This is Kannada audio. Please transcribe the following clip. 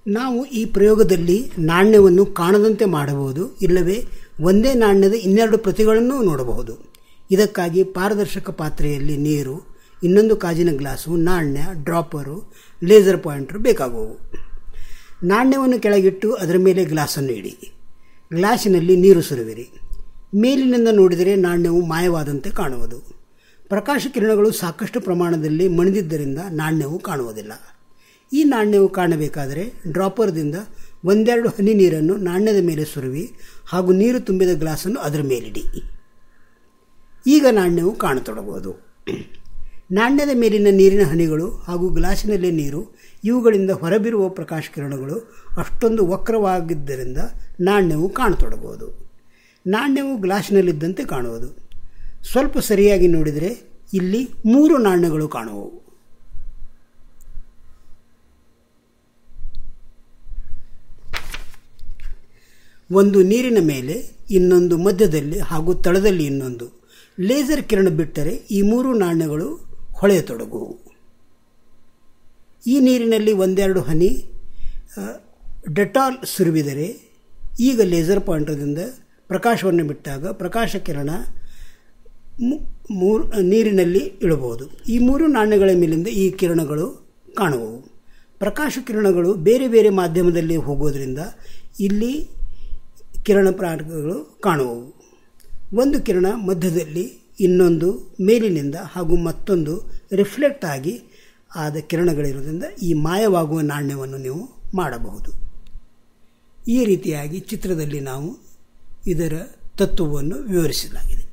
ನಾವು ಈ ಪ್ರಯೋಗದಲ್ಲಿ ನಾಣ್ಯವನ್ನು ಕಾಣದಂತೆ ಮಾಡಬಹುದು, ಇಲ್ಲವೇ ಒಂದೇ ನಾಣ್ಯದ ಇನ್ನೆರಡು ಪ್ರತಿಗಳನ್ನು ನೋಡಬಹುದು. ಇದಕ್ಕಾಗಿ ಪಾರದರ್ಶಕ ಪಾತ್ರೆಯಲ್ಲಿ ನೀರು, ಇನ್ನೊಂದು ಕಾಜಿನ ಗ್ಲಾಸು, ನಾಣ್ಯ, ಡ್ರಾಪರು, ಲೇಸರ್ ಪಾಯಿಂಟರ್ ಬೇಕಾಗುವು. ನಾಣ್ಯವನ್ನು ಕೆಳಗಿಟ್ಟು ಅದರ ಮೇಲೆ ಗ್ಲಾಸನ್ನು ಇಡಿ. ಗ್ಲಾಸಿನಲ್ಲಿ ನೀರು ಸುರಿವಿರಿ. ಮೇಲಿನಿಂದ ನೋಡಿದರೆ ನಾಣ್ಯವು ಮಾಯವಾದಂತೆ ಕಾಣುವುದು. ಪ್ರಕಾಶ ಕಿರಣಗಳು ಸಾಕಷ್ಟು ಪ್ರಮಾಣದಲ್ಲಿ ಮಣಿದಿದ್ದರಿಂದ ನಾಣ್ಯವು ಕಾಣುವುದಿಲ್ಲ. ಈ ನಾಣ್ಯವು ಕಾಣಬೇಕಾದರೆ ಡ್ರಾಪರ್ದಿಂದ ಒಂದೆರಡು ಹನಿ ನೀರನ್ನು ನಾಣ್ಯದ ಮೇಲೆ ಸುರುವಿ ಹಾಗೂ ನೀರು ತುಂಬಿದ ಗ್ಲಾಸನ್ನು ಅದರ ಮೇಲಿಡಿ. ಈಗ ನಾಣ್ಯವು ಕಾಣತೊಡಗುವುದು. ನಾಣ್ಯದ ಮೇಲಿನ ನೀರಿನ ಹನಿಗಳು ಹಾಗೂ ಗ್ಲಾಸಿನಲ್ಲಿ ನೀರು ಇವುಗಳಿಂದ ಹೊರಬಿರುವ ಪ್ರಕಾಶ ಕಿರಣಗಳು ಅಷ್ಟೊಂದು ವಕ್ರವಾಗಿದ್ದರಿಂದ ನಾಣ್ಯವು ಕಾಣತೊಡಗುವುದು. ನಾಣ್ಯವು ಗ್ಲಾಸಿನಲ್ಲಿದ್ದಂತೆ ಕಾಣುವುದು. ಸ್ವಲ್ಪ ಸರಿಯಾಗಿ ನೋಡಿದರೆ ಇಲ್ಲಿ 3 ನಾಣ್ಯಗಳು ಕಾಣುವವು. ಒಂದು ನೀರಿನ ಮೇಲೆ, ಇನ್ನೊಂದು ಮಧ್ಯದಲ್ಲಿ ಹಾಗೂ ತಳದಲ್ಲಿ ಇನ್ನೊಂದು. ಲೇಸರ್ ಕಿರಣ ಬಿಟ್ಟರೆ ಈ 3 ನಾಣ್ಯಗಳು ಹೊಳೆಯತೊಡಗುವು. ಈ ನೀರಿನಲ್ಲಿ ಒಂದೆರಡು ಹನಿ ಡೆಟಾಲ್ ಸುರಿವಿದರೆ ಈಗ ಲೇಸರ್ ಪಾಯಿಂಟರ್ದಿಂದ ಪ್ರಕಾಶವನ್ನು ಬಿಟ್ಟಾಗ ಪ್ರಕಾಶ ಕಿರಣ ನೀರಿನಲ್ಲಿ ಇಳಬಹುದು. ಈ 3 ನಾಣ್ಯಗಳ ಮೇಲಿಂದ ಈ ಕಿರಣಗಳು ಕಾಣುವವು. ಪ್ರಕಾಶ ಕಿರಣಗಳು ಬೇರೆ ಬೇರೆ ಮಾಧ್ಯಮದಲ್ಲಿ ಹೋಗೋದ್ರಿಂದ ಇಲ್ಲಿ ಕಿರಣ ಪ್ರಾಣಗಳು ಕಾಣುವವು. ಒಂದು ಕಿರಣ ಮಧ್ಯದಲ್ಲಿ, ಇನ್ನೊಂದು ಮೇಲಿನಿಂದ ಹಾಗೂ ಮತ್ತೊಂದು ರಿಫ್ಲೆಕ್ಟ್ ಆಗಿ ಆದ ಕಿರಣಗಳಿರೋದ್ರಿಂದ ಈ ಮಾಯವಾಗುವ ನಾಣ್ಯವನ್ನು ನೀವು ಮಾಡಬಹುದು. ಈ ರೀತಿಯಾಗಿ ಚಿತ್ರದಲ್ಲಿ ನಾವು ಇದರ ತತ್ವವನ್ನು ವಿವರಿಸಲಾಗಿದೆ.